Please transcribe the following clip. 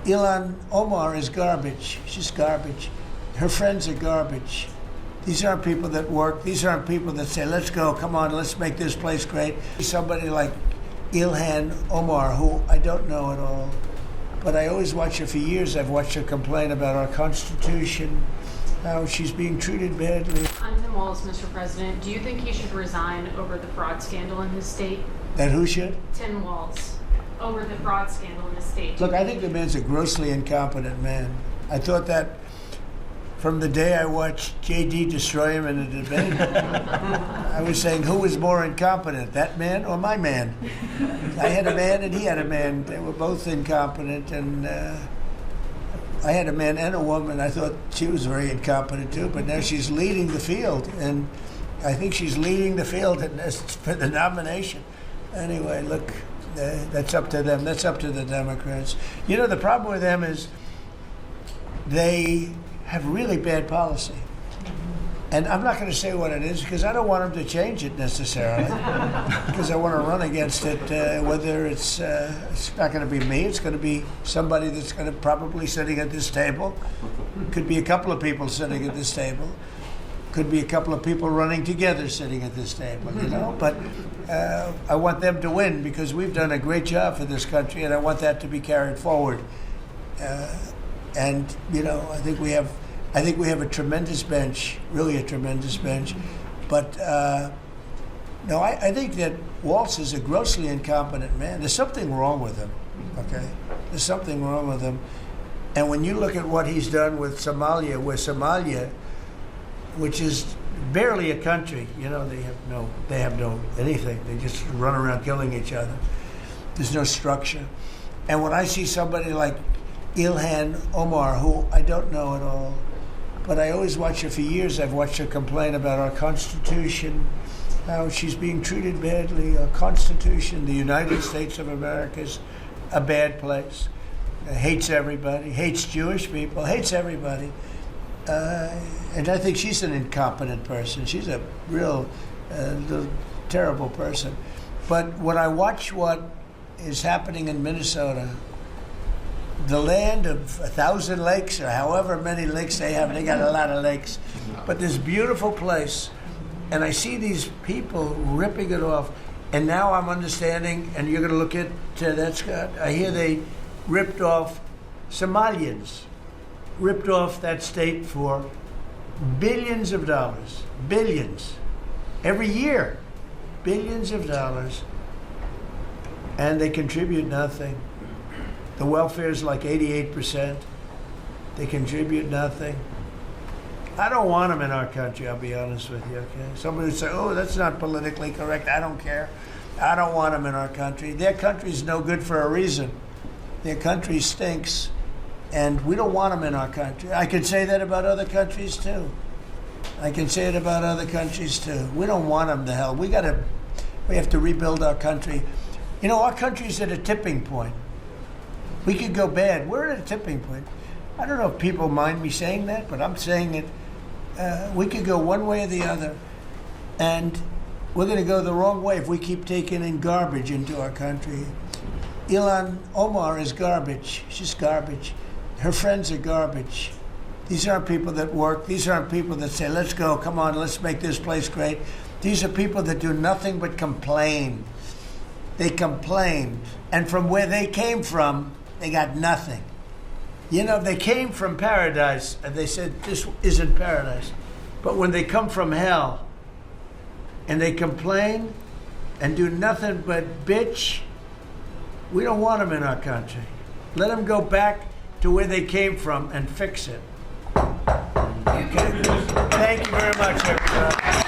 Ilhan Omar is garbage. She's garbage. Her friends are garbage. These aren't people that work. These aren't people that say, let's go, come on, let's make this place great. Somebody like Ilhan Omar, who I don't know at all, but I always watch her for years. I've watched her complain about our Constitution, how she's being treated badly. I'm Tim Walz, Mr. President. Do you think he should resign over the fraud scandal in his state? That who should? Tim Walz, over the fraud scandal in his state. Look, I think the man's a grossly incompetent man. I thought that from the day I watched J.D. destroy him in a debate. I was saying, who was more incompetent, that man or my man? I had a man and he had a man. They were both incompetent, and I had a man and a woman. I thought she was very incompetent too, but now she's leading the field, and I think she's leading the field for the nomination. Anyway, look, that's up to them. That's up to the Democrats. You know, the problem with them is they have really bad policy. And I'm not going to say what it is because I don't want them to change it necessarily because I want to run against it, whether it's not going to be me, it's going to be somebody that's going to probably sitting at this table. Could be a couple of people sitting at this table. Could be a couple of people running together sitting at this table, you know. But I want them to win because we've done a great job for this country, and I want that to be carried forward. And you know, I think we have a tremendous bench, really a tremendous bench. But no, I think that Walz is a grossly incompetent man. There's something wrong with him. Okay, there's something wrong with him. And when you look at what he's done with Somalia, which is barely a country, you know, they have no anything. They just run around killing each other. There's no structure. And when I see somebody like Ilhan Omar, who I don't know at all, but I always watch her for years. I've watched her complain about our Constitution, how she's being treated badly. Our Constitution, the United States of America, is a bad place. Hates everybody, hates Jewish people, hates everybody. And I think she's an incompetent person. She's a real terrible person. But when I watch what is happening in Minnesota, the land of 1,000 lakes, or however many lakes they have, they got a lot of lakes, but this beautiful place, and I see these people ripping it off, and now I'm understanding, and you're going to look at that, Scott, I hear they ripped off Somalians, ripped off that state for billions of dollars, billions, every year, billions of dollars, and they contribute nothing. The welfare is like 88%. They contribute nothing. I don't want them in our country, I'll be honest with you, okay? Somebody would say, oh, that's not politically correct. I don't care. I don't want them in our country. Their country's no good for a reason. Their country stinks, and we don't want them in our country. I could say that about other countries, too. I can say it about other countries, too. We don't want them to hell. We have to rebuild our country. You know, our country's at a tipping point. We could go bad. We're at a tipping point. I don't know if people mind me saying that, but I'm saying it. We could go one way or the other, and we're going to go the wrong way if we keep taking in garbage into our country. Ilhan Omar is garbage. She's garbage. Her friends are garbage. These aren't people that work. These aren't people that say, let's go, come on, let's make this place great. These are people that do nothing but complain. They complain. And from where they came from, they got nothing. You know, they came from paradise, and they said, this isn't paradise. But when they come from hell, and they complain, and do nothing but bitch, we don't want them in our country. Let them go back to where they came from and fix it. Okay? Thank you very much, everybody.